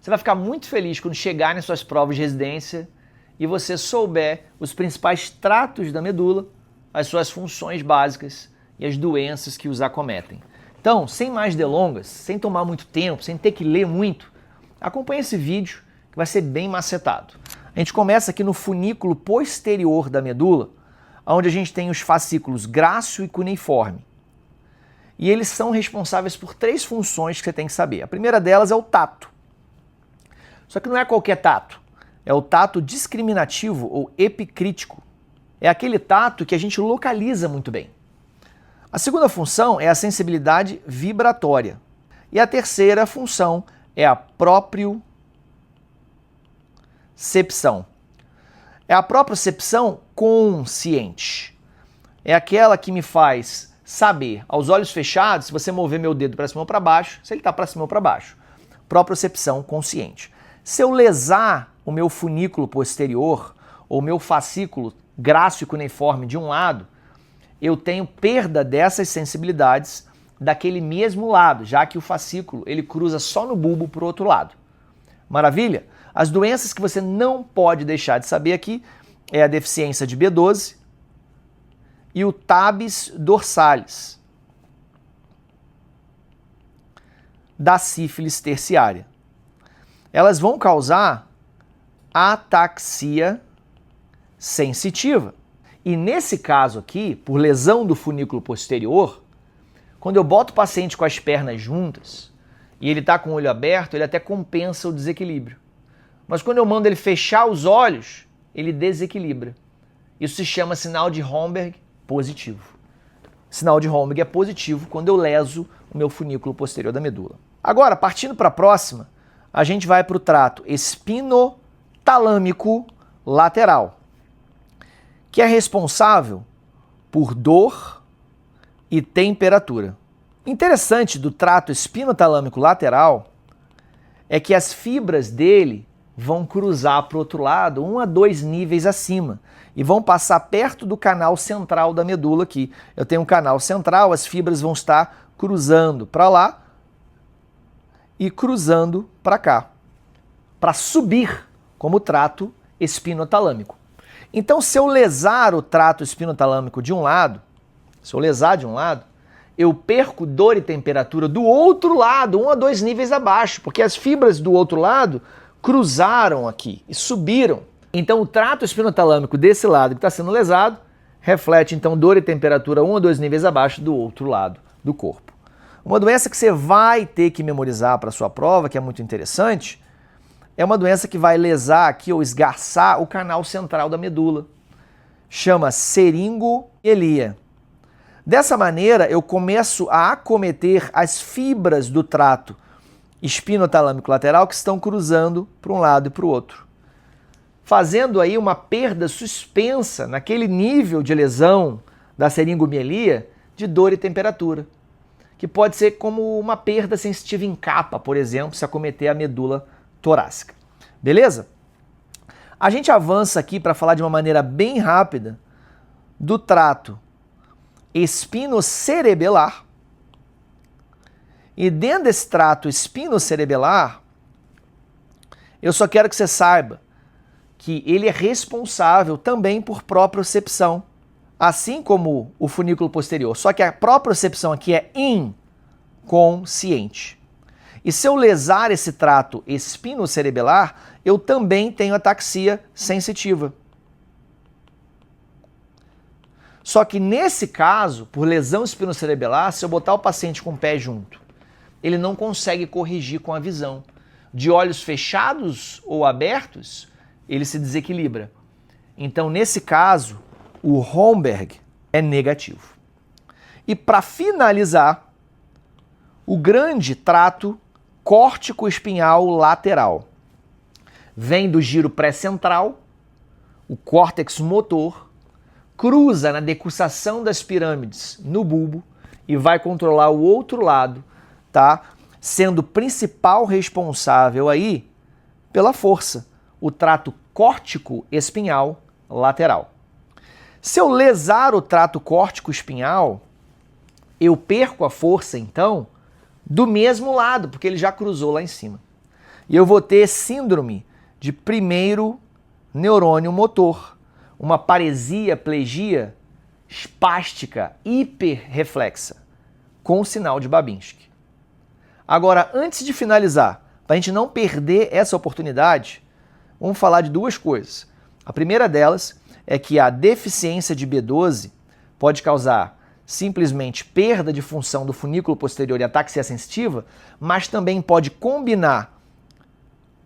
Você vai ficar muito feliz quando chegar nas suas provas de residência e você souber os principais tratos da medula, as suas funções básicas e as doenças que os acometem. Então, sem mais delongas, sem tomar muito tempo, sem ter que ler muito, acompanhe esse vídeo que vai ser bem macetado. A gente começa aqui no funículo posterior da medula, onde a gente tem os fascículos grácil e cuneiforme. E eles são responsáveis por 3 funções que você tem que saber. A primeira delas é o tato. Só que não é qualquer tato. É o tato discriminativo ou epicrítico. É aquele tato que a gente localiza muito bem. A segunda função é a sensibilidade vibratória. E a terceira função é a propriocepção. É a propriocepção consciente. É aquela que me faz saber, aos olhos fechados, se você mover meu dedo para cima ou para baixo, se ele está para cima ou para baixo. Propriocepção consciente. Se eu lesar o meu funículo posterior ou meu fascículo grácil e cuneiforme de um lado, eu tenho perda dessas sensibilidades daquele mesmo lado, já que o fascículo ele cruza só no bulbo para o outro lado. Maravilha? As doenças que você não pode deixar de saber aqui é a deficiência de B12 e o tabes dorsalis da sífilis terciária. Elas vão causar ataxia sensitiva. E nesse caso aqui, por lesão do funículo posterior, quando eu boto o paciente com as pernas juntas e ele está com o olho aberto, ele até compensa o desequilíbrio. Mas quando eu mando ele fechar os olhos, ele desequilibra. Isso se chama sinal de Romberg positivo. Sinal de Romberg é positivo quando eu leso o meu funículo posterior da medula. Agora, partindo para a próxima, a gente vai para o trato espinotalâmico lateral, que é responsável por dor e temperatura. Interessante do trato espinotalâmico lateral é que as fibras dele vão cruzar para o outro lado 1 a 2 níveis acima e vão passar perto do canal central da medula aqui. Eu tenho um canal central, as fibras vão estar cruzando para lá e cruzando para cá, para subir como trato espinotalâmico. Então, se eu lesar o trato espinotalâmico de um lado, se eu lesar de um lado, eu perco dor e temperatura do outro lado, 1 a 2 níveis abaixo, porque as fibras do outro lado cruzaram aqui e subiram. Então, o trato espinotalâmico desse lado que está sendo lesado reflete, então, dor e temperatura 1 a 2 níveis abaixo do outro lado do corpo. Uma doença que você vai ter que memorizar para a sua prova, que é muito interessante, é uma doença que vai lesar aqui ou esgarçar o canal central da medula. Chama seringomielia. Dessa maneira, eu começo a acometer as fibras do trato espinotalâmico lateral que estão cruzando para um lado e para o outro, fazendo aí uma perda suspensa naquele nível de lesão da seringomielia de dor e temperatura, que pode ser como uma perda sensitiva em capa, por exemplo, se acometer a medula torácica. Beleza? A gente avança aqui para falar de uma maneira bem rápida do trato espinocerebelar. E dentro desse trato espinocerebelar, eu só quero que você saiba que ele é responsável também por propriocepção, assim como o funículo posterior. Só que a propriocepção aqui é inconsciente. E se eu lesar esse trato espinocerebelar, eu também tenho ataxia sensitiva. Só que nesse caso, por lesão espinocerebelar, se eu botar o paciente com o pé junto, ele não consegue corrigir com a visão. De olhos fechados ou abertos, ele se desequilibra. Então, nesse caso, o Romberg é negativo. E para finalizar, o grande trato córtico-espinhal lateral vem do giro pré-central, o córtex motor, cruza na decussação das pirâmides no bulbo e vai controlar o outro lado, tá? Sendo o principal responsável aí pela força, o trato córtico-espinhal lateral. Se eu lesar o trato córtico-espinhal, eu perco a força, então, do mesmo lado, porque ele já cruzou lá em cima. E eu vou ter síndrome de primeiro neurônio motor, uma paresia, plegia espástica hiperreflexa, com o sinal de Babinski. Agora, antes de finalizar, para a gente não perder essa oportunidade, vamos falar de duas coisas. A primeira delas é que a deficiência de B12 pode causar simplesmente perda de função do funículo posterior e ataxia sensitiva, mas também pode combinar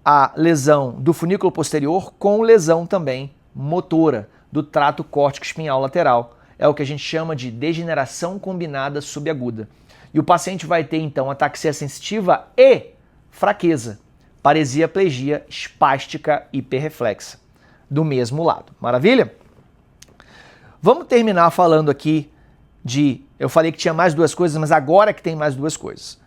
a lesão do funículo posterior com lesão também motora do trato córtico espinhal lateral. É o que a gente chama de degeneração combinada subaguda. E o paciente vai ter então ataxia sensitiva e fraqueza, paresia, plegia espástica hiperreflexa, do mesmo lado. Maravilha? Vamos terminar falando aqui eu falei que tinha mais duas coisas, mas agora que tem mais duas coisas.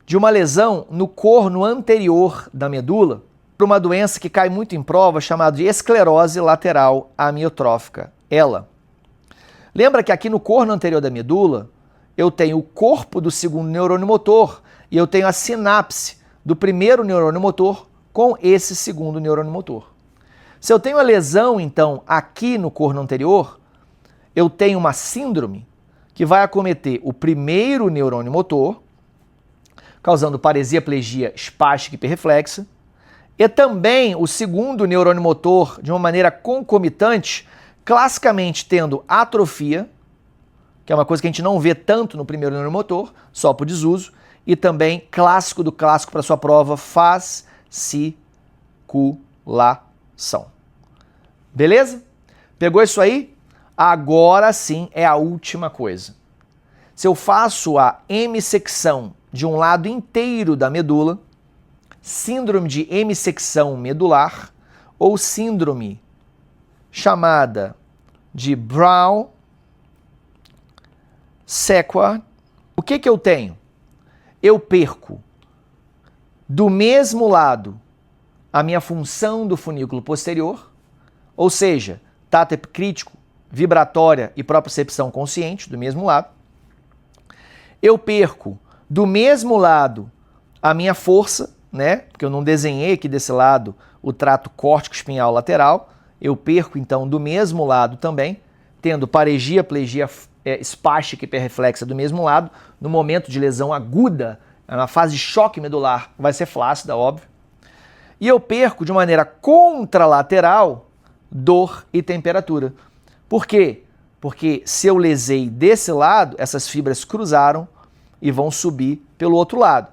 De uma lesão no corno anterior da medula, por uma doença que cai muito em prova, chamada de esclerose lateral amiotrófica, ELA. Lembra que aqui no corno anterior da medula, eu tenho o corpo do segundo neurônio motor e eu tenho a sinapse do primeiro neurônio motor com esse segundo neurônio motor. Se eu tenho a lesão, então, aqui no corno anterior, eu tenho uma síndrome que vai acometer o primeiro neurônio motor, causando paresia, plegia espástica hiperreflexa, e também o segundo neurônio motor de uma maneira concomitante, classicamente tendo atrofia, que é uma coisa que a gente não vê tanto no primeiro neurônio motor, só por desuso, e também clássico do clássico para sua prova, fasciculação. Beleza? Pegou isso aí? Agora sim é a última coisa. Se eu faço a hemissecção de um lado inteiro da medula, síndrome de hemissecção medular, ou síndrome chamada de Brown-Séquard, o que eu tenho? Eu perco do mesmo lado a minha função do funículo posterior, ou seja, tato epicrítico, vibratória e propriocepção consciente, do mesmo lado. Eu perco do mesmo lado a minha força, né? Porque eu não desenhei aqui desse lado o trato córtico espinhal lateral. Eu perco então do mesmo lado também, tendo paresia, plegia espástica e hiperreflexa do mesmo lado. No momento de lesão aguda, na fase de choque medular, vai ser flácida, óbvio. E eu perco de maneira contralateral dor e temperatura. Por quê? Porque se eu lesei desse lado, essas fibras cruzaram e vão subir pelo outro lado.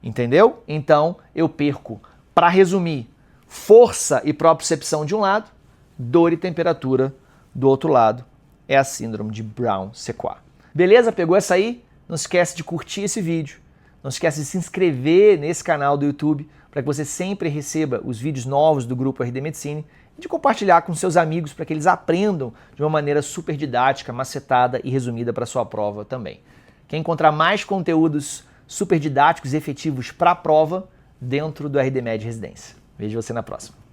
Entendeu? Então, eu perco, para resumir, força e propriocepção de um lado, dor e temperatura do outro lado. É a síndrome de Brown-Séquard. Beleza? Pegou essa aí? Não esquece de curtir esse vídeo. Não esquece de se inscrever nesse canal do YouTube para que você sempre receba os vídeos novos do Grupo RD Medicine e de compartilhar com seus amigos para que eles aprendam de uma maneira super didática, macetada e resumida para a sua prova também. Quer encontrar mais conteúdos super didáticos e efetivos para a prova dentro do RD Med Residência. Vejo você na próxima.